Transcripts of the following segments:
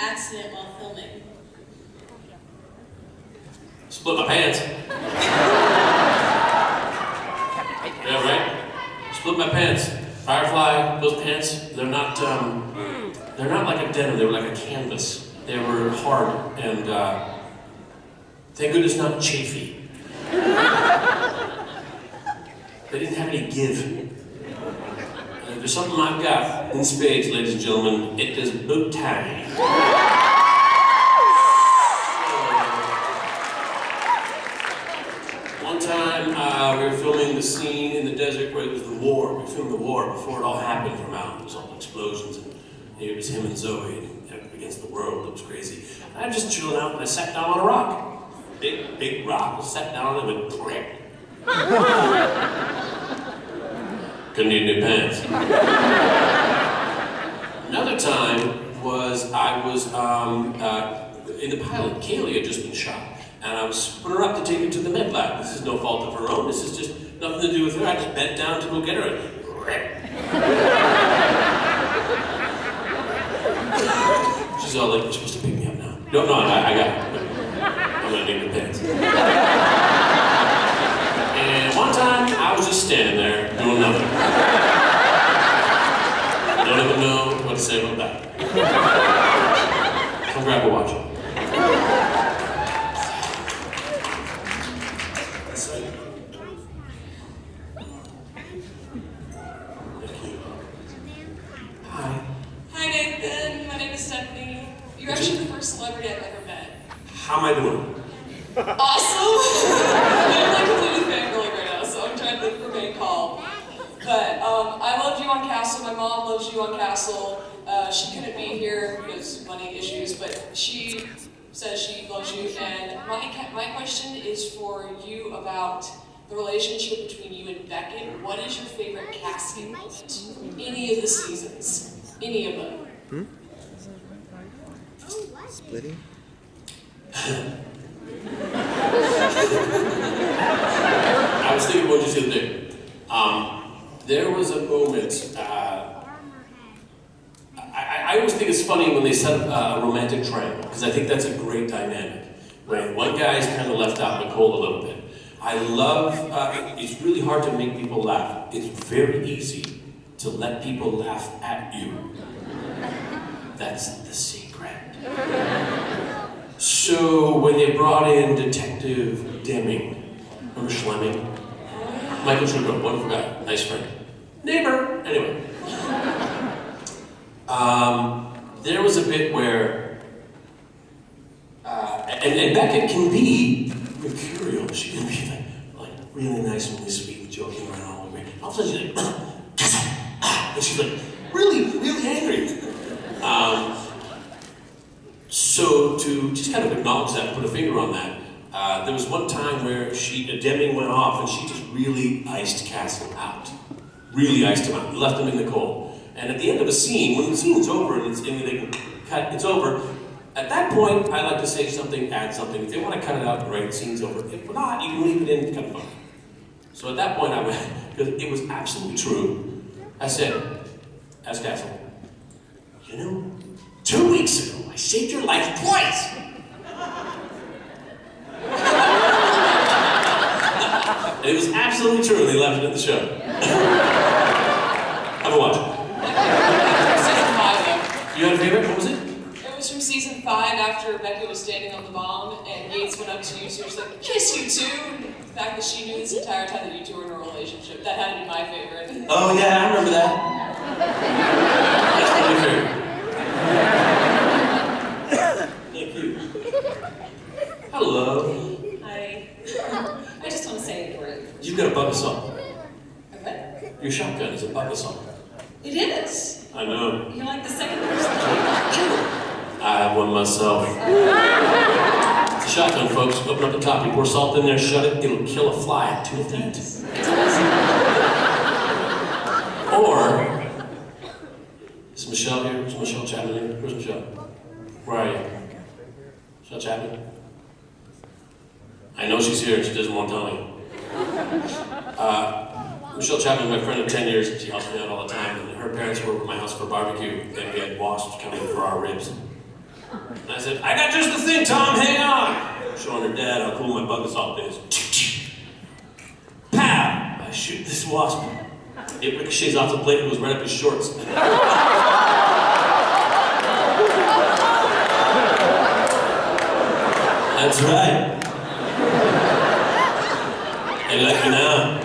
accident while filming? Split my pants. Yeah, right? Split my pants. Firefly, those pants, they're not like a denim, they were like a canvas. They were hard and, thank goodness not chafy. They didn't have any give. There's something I've got in spades, ladies and gentlemen. It is boot time. One time, we were filming the scene in the desert where it was the war. We filmed the war before it all happened from out. It was all explosions, and it was him and Zoe against the world. It was crazy. I was just chilling out, and I sat down on a rock. Big rock. I sat down on it and went, crack. Couldn't need new pants. Another time was I was in the pilot. Kaylee had just been shot, and I was putting her up to take her to the med lab. This is no fault of her own. This is just nothing to do with her. I just bent down to go get her. She's all like, "You're supposed to pick me up now." No, I got it. I'm gonna need new pants. And one time, I was just standing there, doing nothing. I don't even know what to say about that. Come grab a watch. Thank you. Hi. Hi, Nathan. My name is Stephanie. You're actually the first celebrity I've ever met. How am I doing? Awesome! I'm like completely fangirling right now, so I'm trying to remain calm. But I loved you on Castle. My mom loves you on Castle. She couldn't be here because of money issues, but she says she loves you. And my question is for you about the relationship between you and Beckett. What is your favorite casting moment? Any of the seasons. Any of them. Splitting? I was thinking about just the other day. There was a moment, I always think it's funny when they set up a romantic triangle, because I think that's a great dynamic. When one guy is kind of left out in the cold a little bit. I love, it's really hard to make people laugh. It's very easy to let people laugh at you. That's the secret. So when they brought in Detective Deming, remember Schlemming? Michael Trudeau, wonderful guy, nice friend. Neighbor, anyway. There was a bit where, and Beckett can be mercurial. She can be like really nice and really sweet and joking around all the way. All of a sudden she's like, and she's like really, really angry. So to just kind of acknowledge that, put a finger on that, there was one time where Deming went off and she just really iced Castle out. Really iced him out, left him in the cold. And at the end of a scene, when the scene's over and they can cut, it's over, at that point, I like to say something, add something. If they want to cut it out, great, the scene's over. If not, you can leave it in, kind of fun. So at that point, I went, because it was absolutely true, I said, as Castle, you know, 2 weeks ago, I saved your life twice! And it was absolutely true, and they left it in the show. Have a watch. You had a favorite? What was it? It was from season 5 after Becky was standing on the bomb and Yates went up to you, so she was like, kiss you too! And the fact that she knew this entire time that you two were in a relationship, that had to be my favorite. Oh yeah, I remember that. That's my favorite. Thank you. Hello. Hi. I just want to say it for it. You've got a bucket song. Okay. Your shotgun is a bucket song. It is. I know. You're like the second person. I have one myself. It's a shotgun, folks. Open up the top, you pour salt in there, shut it, it'll kill a fly at 2 feet. Or, is Michelle here? Is Michelle Chapman here? Where's Michelle? Where are you? Michelle Chapman? I know she's here, she doesn't want to tell me. Michelle Chapman is my friend of 10 years, and she helps me out all the time. And her parents were over at my house for barbecue, and we had wasps coming for our ribs. And I said, I got just the thing, Tom, hang on. Showing her dad how cool my bug assault is. Pow! I shoot this wasp. It ricochets off the plate and goes right up his shorts. That's right. I like you now.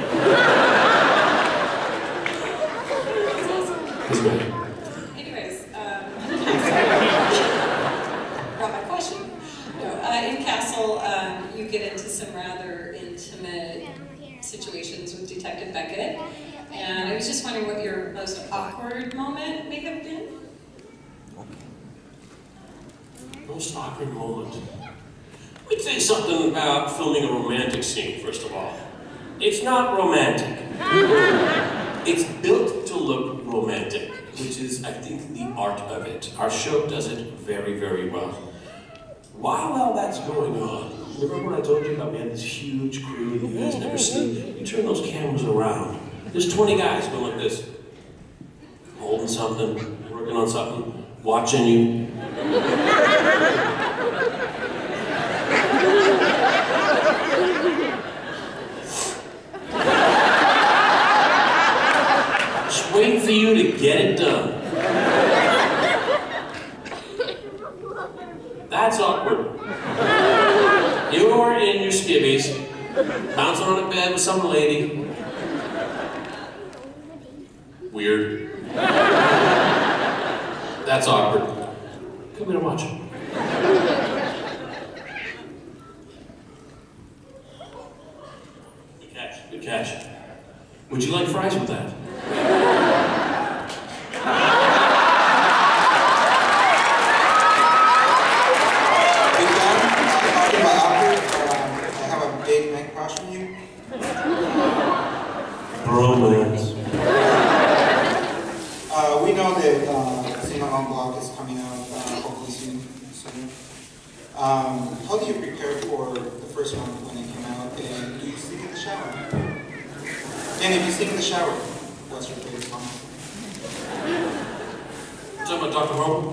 That's right. Anyways, brought my question. No, in Castle, you get into some rather intimate situations with Detective Beckett, and I was just wondering what your most awkward moment may have been? Most awkward moment? We'd say something about filming a romantic scene, first of all. It's not romantic. It's built to look romantic, which is, I think, the art of it. Our show does it very, very well. While all that's going on, remember when I told you about we had this huge crew that you guys never see? You turn those cameras around. There's 20 guys going like this. Holding something, working on something, watching you. Just waiting for you to get it done. That's awkward. You're in your skivvies, bouncing on a bed with some lady. Weird. That's awkward. Come here and watch it. Good catch, good catch. Would you like fries with that? Bromance. We know that Comicon blog is coming out hopefully soon. How do you prepare for the first one when it came out? And do you sleep in the shower? And if you sleep in the shower, what's your favorite song? Talking about Dr. Horrible?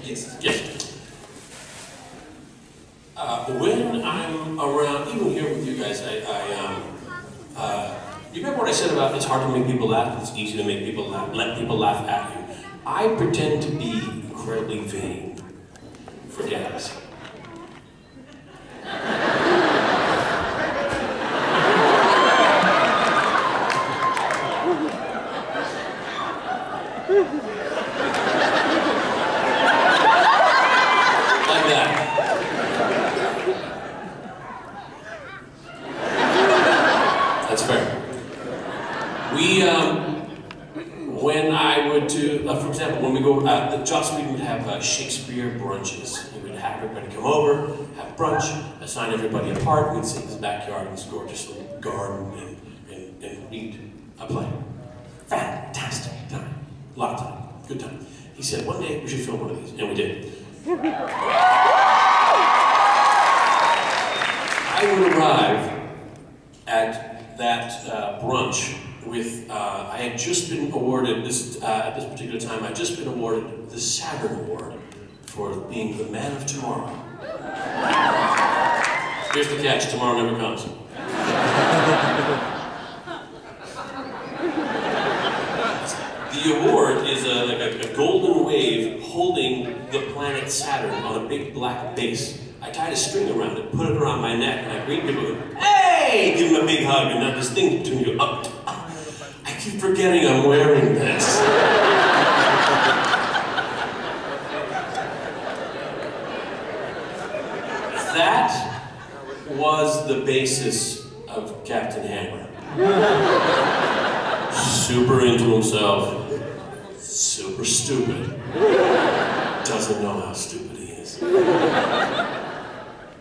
Yes. Yes. When I'm around, even here with you guys, you remember what I said about it's hard to make people laugh, but it's easy to make people laugh, let people laugh at you. I pretend to be incredibly vain for guys. Like that. That's fair. When I would do, for example, when we go, Joss Whedon would have Shakespeare brunches. He would have everybody come over, have brunch, assign everybody a part, we'd sit in his backyard in this gorgeous little garden and read a play. Fantastic time. A lot of time. Good time. He said, one day we should film one of these, and we did. I would arrive at that brunch with, I had just been awarded, at this particular time, I'd just been awarded the Saturn Award for being the man of tomorrow. Here's the catch, tomorrow never comes. The award is like a golden wave holding the planet Saturn on a big black base. I tied a string around it, put it around my neck, and I greet people with, hey! Give them a big hug, and now this thing between you. I keep forgetting I'm wearing this. That was the basis of Captain Hammer. Super into himself, super stupid. Doesn't know how stupid he is.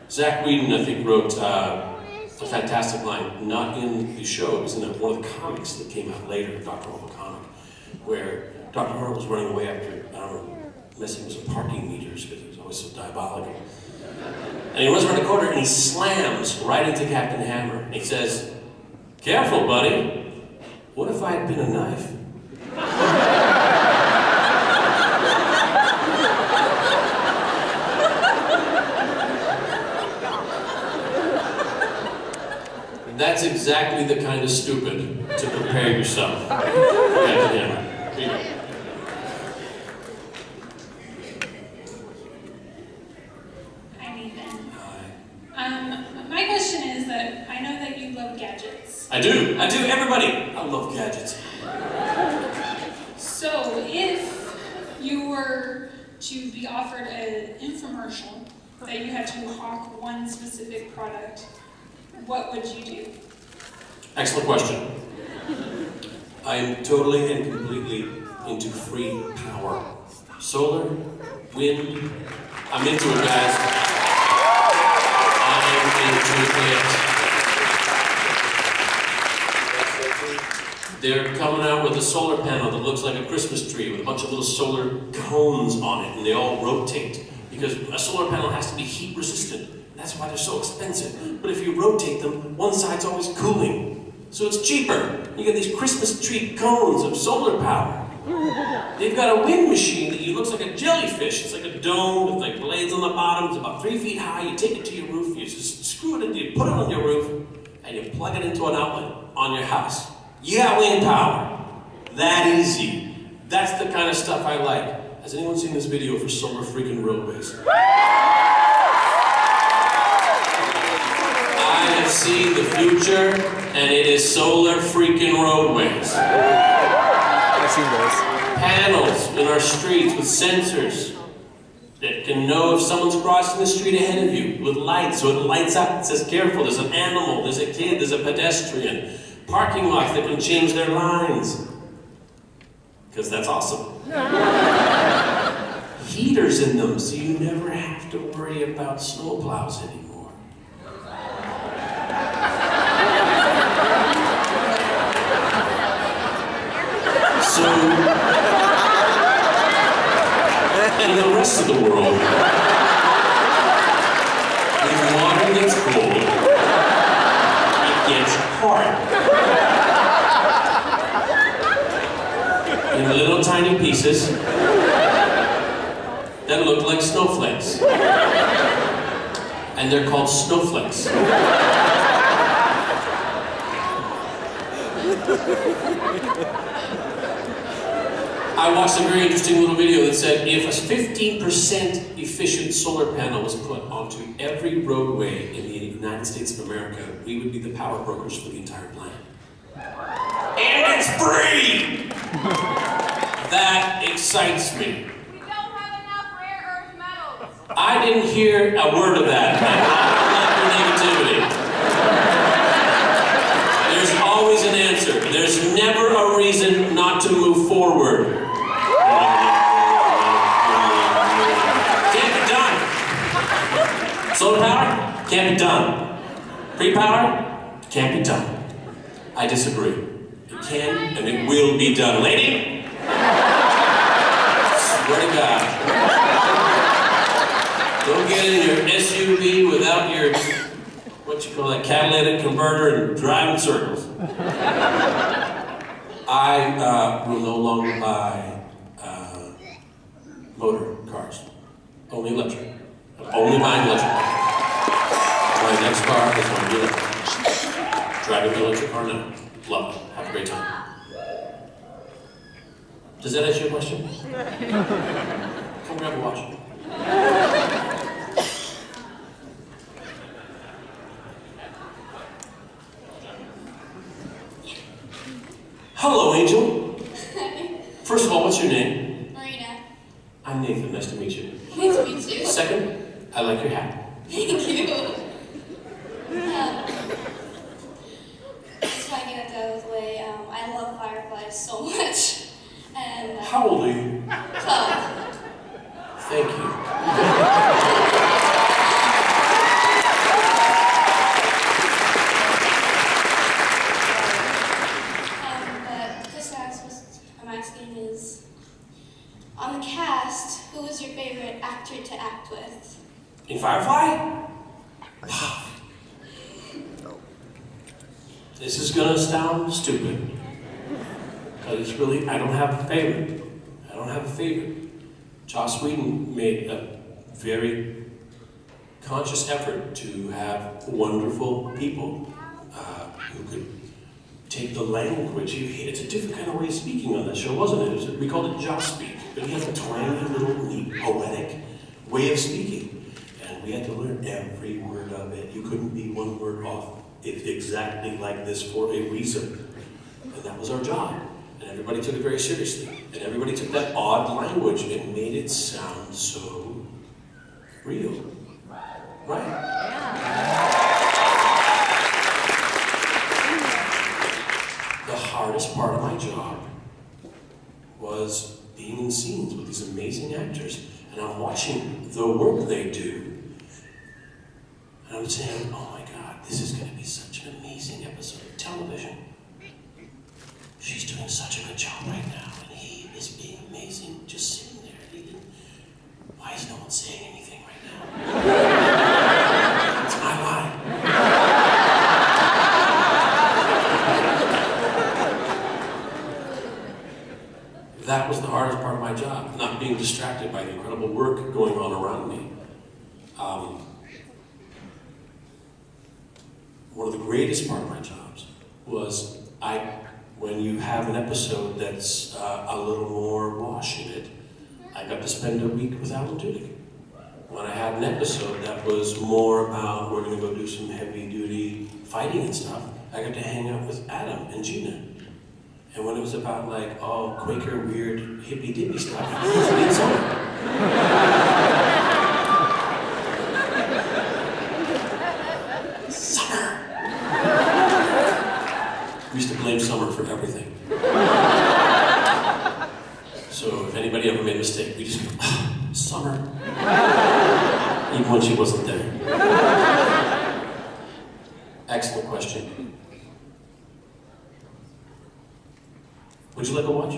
Zach Whedon, I think, wrote a fantastic line, not in the show, it was in one of the comics that came out later, Dr. Horrible comic, where Dr. Horrible was running away after, I don't know, messing with some parking meters because he was always so diabolical. And he runs around the corner and he slams right into Captain Hammer. And he says, careful, buddy. What if I had been a knife? That's exactly the kind of stupid to prepare yourself. Yeah. Here you go. Hi, Nathan. My question is that I know that you love gadgets. I do, everybody. I love gadgets. So if you were to be offered an infomercial that you had to hawk one specific product, what would you do? Excellent question. I am totally and completely into free power. Solar, wind, I'm into it, guys. I'm into it. They're coming out with a solar panel that looks like a Christmas tree with a bunch of little solar cones on it, and they all rotate. Because a solar panel has to be heat resistant. That's why they're so expensive. But if you rotate them, one side's always cooling. So it's cheaper. You get these Christmas tree cones of solar power. They've got a wind machine that looks like a jellyfish. It's like a dome with like blades on the bottom. It's about 3 feet high. You take it to your roof, you just screw it in, you put it on your roof, and you plug it into an outlet on your house. You got wind power. That easy. That's the kind of stuff I like. Has anyone seen this video for solar freaking roadways? I have seen the future, and it is solar freaking roadways. I've seen those. Panels in our streets with sensors that can know if someone's crossing the street ahead of you with lights, so it lights up, it says careful, there's an animal, there's a kid, there's a pedestrian. Parking lots that can change their lines. Because that's awesome. Heaters in them, so you never have to worry about snowplows anymore. So, in the rest of the world, when water gets cold, it gets hard. In little tiny pieces that look like snowflakes. And they're called snowflakes. I watched a very interesting little video that said if a 15% efficient solar panel was put onto every roadway in the United States of America, we would be the power brokers for the entire planet. And it's free! That excites me. We don't have enough rare earth metals. I didn't hear a word of that. I don't like your negativity. There's always an answer. There's never a reason not to move forward. Can't be done. Solar power? Can't be done. Free power? Can't be done. I disagree. It can and it will be done. Lady? Swear to God. Don't get in your SUV without your, what you call that, catalytic converter and drive in circles. I will no longer buy motor cars. Only electric. I'm only buying electric. My next car is going to be electric. Driving an electric car now. Love it. Have a great time. Does that answer your question? Come grab a watch. Hello, Angel. First of all, what's your name? Marina. I'm Nathan. Nice to meet you. Nice to meet you. Second, I like your hat. Thank you. Just want to get that out of the way. I love fireflies so much. And How old are you? 12. Thank you. But the question I'm asking is, on the cast, who was your favorite actor to act with? In Firefly? This is gonna sound stupid. Because it's really, I don't have a favorite. I don't have a favorite. Joss Whedon made a very conscious effort to have wonderful people who could take the language. It's a different kind of way of speaking on that show, wasn't it? We called it jock speak, but he had a twangy little, neat, poetic way of speaking. And we had to learn every word of it. You couldn't be one word off. It's exactly like this for a reason. And that was our job. And everybody took it very seriously. And everybody took that odd language and made it sound so real. Right? The hardest part of my job was being in scenes with these amazing actors. And I'm watching the work they do. And I'm saying, oh my God, this is going to be such an amazing episode of television. She's doing such a good job right now, and he is being amazing, just sitting there. Why is no one saying anything right now? It's my line. That was the hardest part of my job, not being distracted by the incredible work going on around me. One of the greatest part of my jobs was when you have an episode that's a little more wash in it, I got to spend a week with Alan Tudyk. When I had an episode that was more about we're going to go do some heavy-duty fighting and stuff, I got to hang out with Adam and Gina. And when it was about like, oh, Quaker, weird, hippy-dippy stuff, it's on. We used to blame Summer for everything. So if anybody ever made a mistake, we just go, Summer. Even when she wasn't there. Excellent question. Would you like a watch?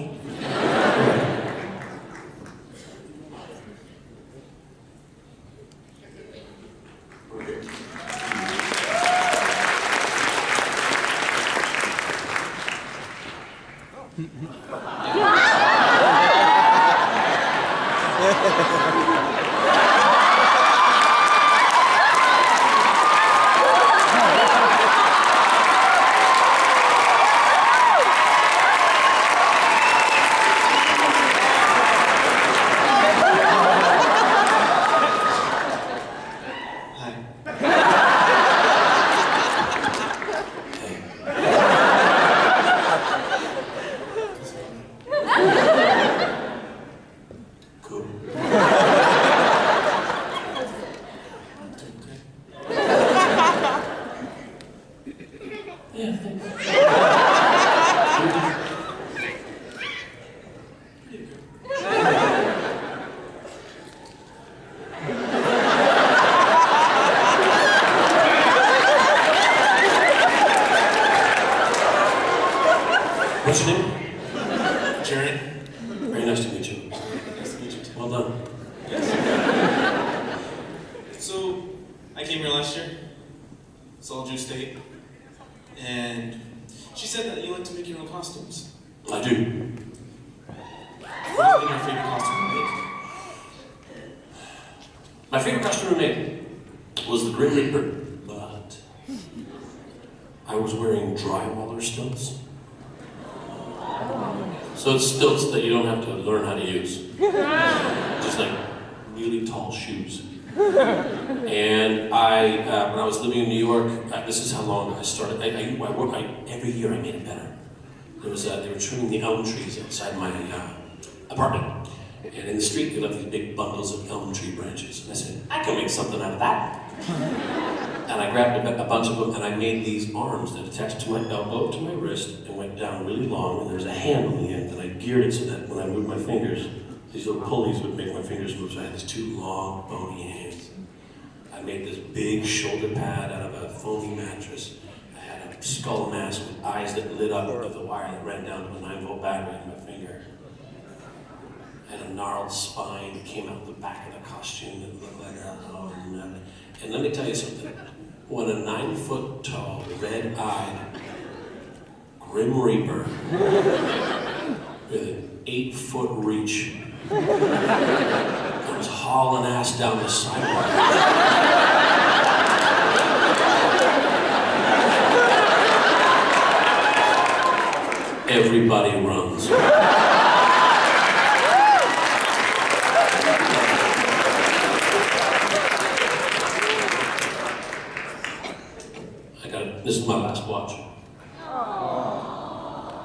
What's your name? Jerry. Very nice to meet you. Nice to meet you too. Well done. Yes. So, I came here last year. Saw Drew State. And she said that you like to make your own costumes. I do. What's been your favorite costume to make? My favorite costume to make was the Grim Reaper, but I was wearing drywaller stilts. So it's stilts that you don't have to learn how to use. Just like really tall shoes. And when I was living in New York, this is how long I started. Every year I made it better. They were trimming the elm trees outside my apartment. And in the street, they left these big bundles of elm tree branches. And I said, I can make something out of that. And I grabbed a bunch of them, and I made these arms that attached to my elbow, to my wrist, and went down really long, and there was a hand on the end, and I geared it so that when I moved my fingers, these little pulleys would make my fingers move, so I had these two long, bony hands. I made this big shoulder pad out of a foamy mattress. I had a skull mask with eyes that lit up of the wire that ran down to a 9-volt battery in my finger. And a gnarled spine came out the back of the costume that looked like and let me tell you something. When a 9-foot tall, red-eyed Grim Reaper with an 8-foot reach comes hauling ass down the sidewalk. everybody runs. This is my last watch.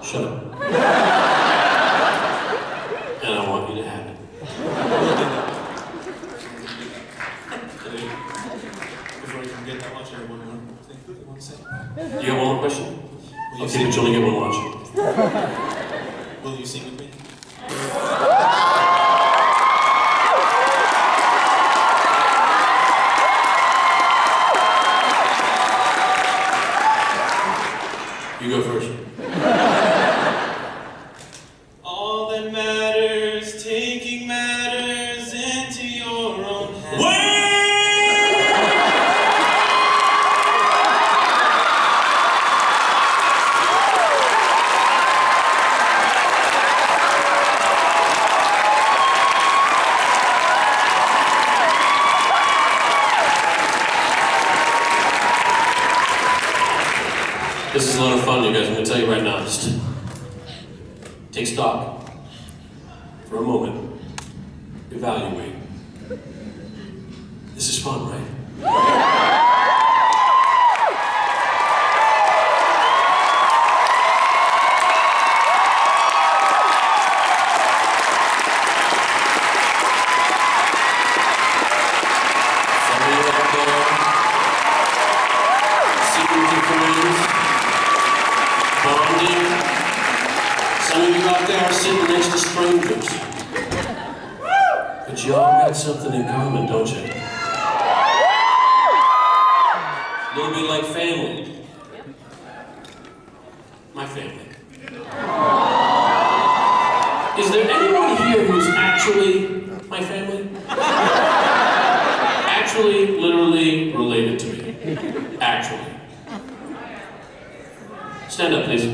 Shut up. And I want you to have it. Before you forget that watch, I have one more thing you want to say. You got one more question? Okay, but you only get one watch. Will you sing with me? You go first. All that matters, taking matters into your own hands. This is a lot of fun, you guys. I'm going to tell you right now. Just take stock for a moment. Evaluate. This is fun, right? Some of you out there, secret to friends. Bonding. Some of you out there are sitting next to strangers. But you all got something in common, don't you? A little bit like family. My family. Is there anyone here who's actually my family? Actually, literally related to me. Actually. Stand up, please.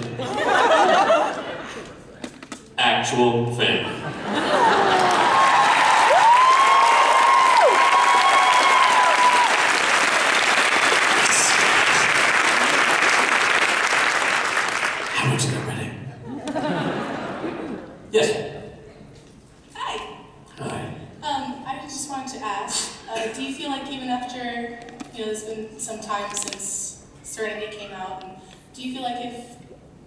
Actual family. How much is that ready? Yes. Hi. Hi. I just wanted to ask, do you feel like even after, there's been some time since Serenity came out, do you feel like if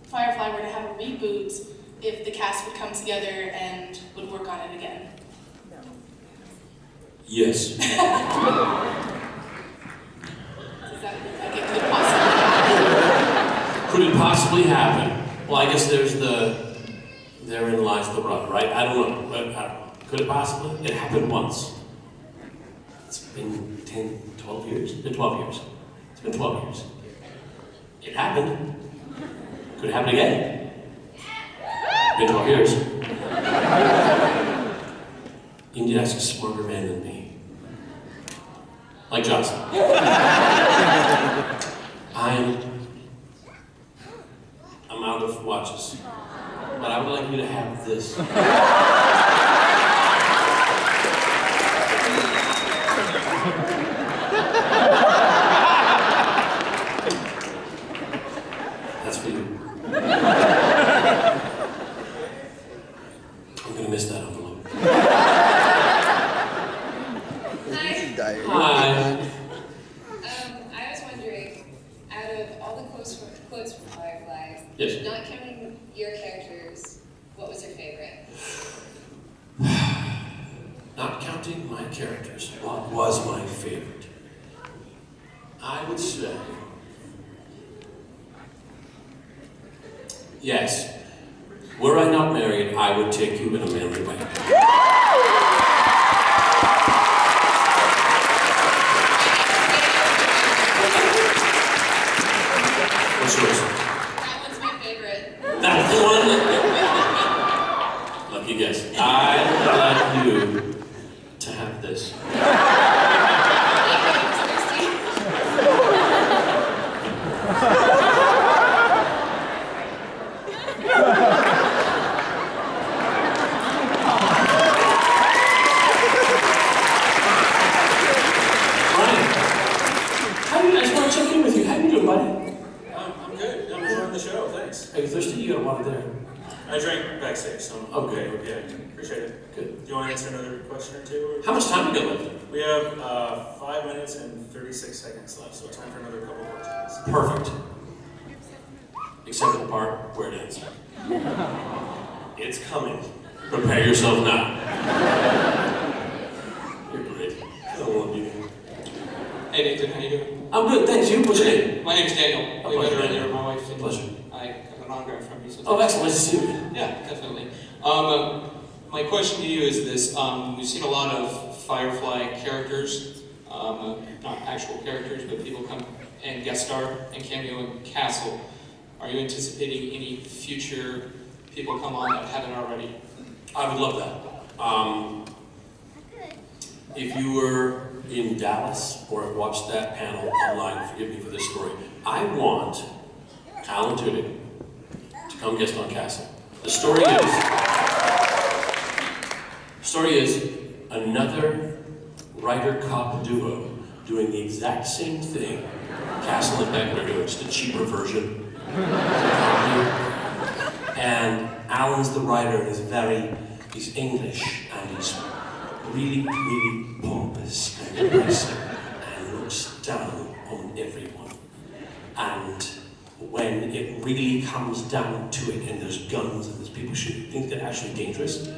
Firefly were to have a reboot, if the cast would come together and would work on it again? Yes. Is that like it could possibly happen? Could it possibly happen? Well, I guess therein lies the rub, right? I don't know. Could it possibly? It happened once. It's been 10, 12 years? It's been 12 years. It's been 12 years. It happened. Could it happen again? Been 12 years. You need to ask a smarter man than me. Like Johnson. I'm out of watches. But I would like you to have this. That's for you. I'm gonna miss that envelope. Hi. Hi. I was wondering, out of all the quotes from Firefly, Yes. not counting your characters, what was your favorite? Not counting my characters, what was my favorite? I would say, yes, were I not married, I would take you in a manly way. What's yours? That one's my favorite. That's the one? Lucky guess. I'd like you to have this. I'm good. I'm enjoying the show. Thanks. Are you thirsty? You got water there. awesome. Okay. Yeah, appreciate it. Good. Do you want to answer another question or two? How much time we got left? We have 5 minutes and 36 seconds left, so time for another couple questions. Perfect. Except for the part where it ends. It's coming. Prepare yourself now. You're great. I don't want to be here. Hey Nathan, how you doing? I'm good, thanks. You? What's your name? My name's Daniel. We met earlier, my wife. Pleasure. I got an autograph from you. So Oh, excellent. Nice to see you. Yeah, definitely. My question to you is this. We've seen a lot of Firefly characters, not actual characters, but people come and guest star and cameo in Castle. Are you anticipating any future people come on that haven't already? I would love that. If you were in Dallas or watched that panel online, forgive me for this story, I want Alan Tudyk to come guest on Castle. The story is another writer-cop duo doing the exact same thing Castle and Beckett are doing, just a cheaper version. And Alan's the writer, and he's English, and he's really, really pompous and aggressive, and looks down on everyone. And when it really comes down to it, and there's guns and there's people shooting things that are actually dangerous,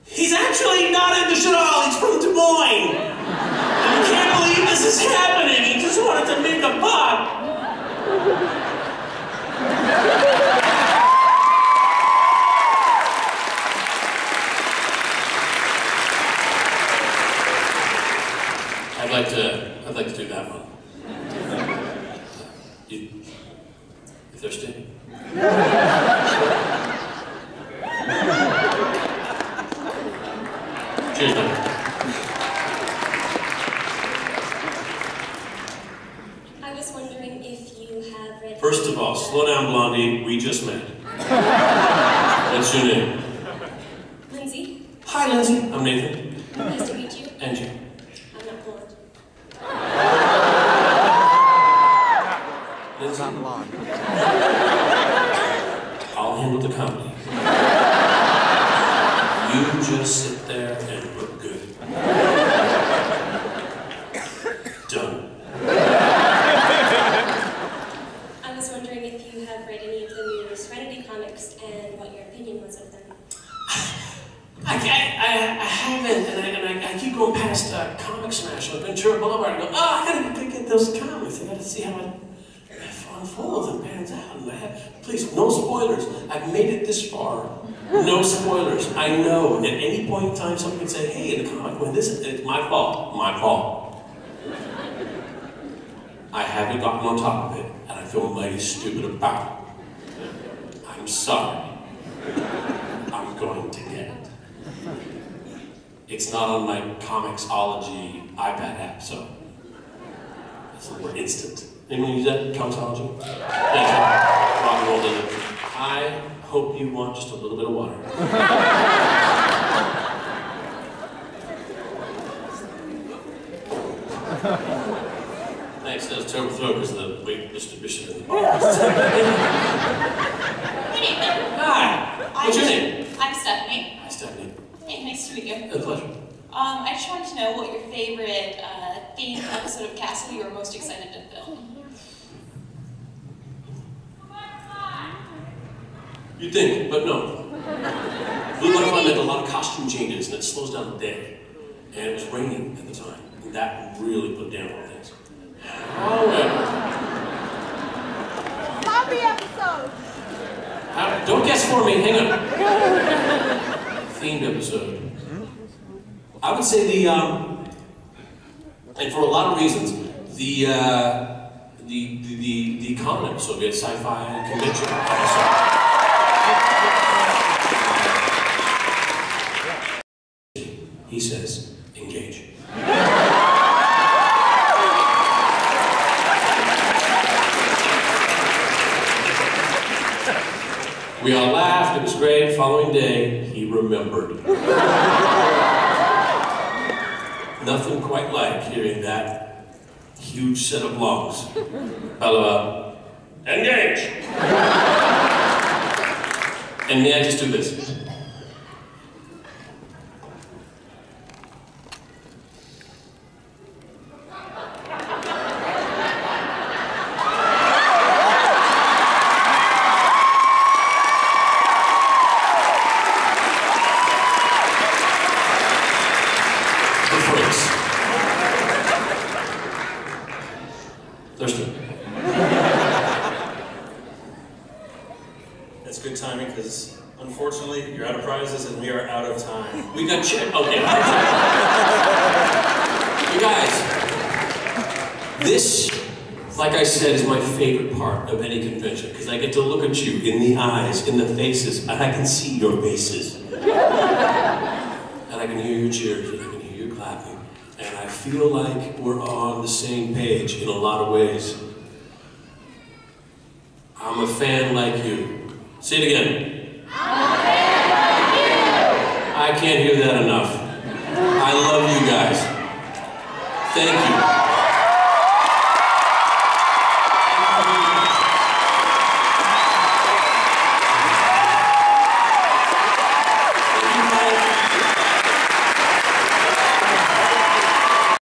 he's actually not English at all, he's from Des Moines! You can't believe this is happening, he just wanted to make a buck! I'd like to do that one. You thirsty? Cheers, man. I was wondering if you have read... First of all, slow down, Blondie. We just met. What's your name? Lindsay. Hi, Lindsay. I'm Nathan. Nice to meet you. And you. I'm not blonde. Lindsay. Not blonde. I'll handle the comedy. You just sit there and look good. Done. I was wondering if you have read any of the new Serenity comics and what your opinion was of them. I haven't, and I keep going past Comic Smash on Ventura Boulevard and go, oh, I gotta get those comics. I gotta see how it unfolds and pans out. And please, no spoilers. I've made it this far. No spoilers. I know at any point in time someone can say, hey, in the comic, when it's my fault. My fault. I haven't gotten on top of it, and I feel mighty stupid about it. I'm sorry. I'm going to get it. It's not on my Comixology iPad app, so it's a little more instant. Anyone use that? Comixology? Thank you. Rock and roll does it. I hope you want just a little bit of water. Thanks, that was terrible throw because of the weight distribution in the bar. Good evening. Hi. What's your name? I'm Stephanie. Hi, Stephanie. Hey, nice to meet you. It's a pleasure. I just wanted to know what your favorite themed episode of Castle you were most excited to film. You'd think, but no. Blue Butterfly meant a lot of costume changes and it slows down the day. And it was raining at the time. And that really put down on things. However... Zombie episode! Don't guess for me, hang on. Themed episode. I would say and for a lot of reasons, the common episode, the sci-fi convention episode. He says, engage. We all laughed, it was great. Following day, he remembered. Nothing quite like hearing that huge set of lungs. Bellow out, engage! And may I just do this? Thirsty. That's good timing because unfortunately you're out of prizes and we are out of time. We got check. Okay. You guys, this, like I said, is my favorite part of any convention because I get to look at you in the eyes, in the faces, and I can see your faces. And I can hear your cheers, and I can hear you clapping. And I feel like we're on the same page in a lot of ways. I'm a fan like you. Say it again. I'm a fan like you. I can't hear that enough. I love you guys. Thank you.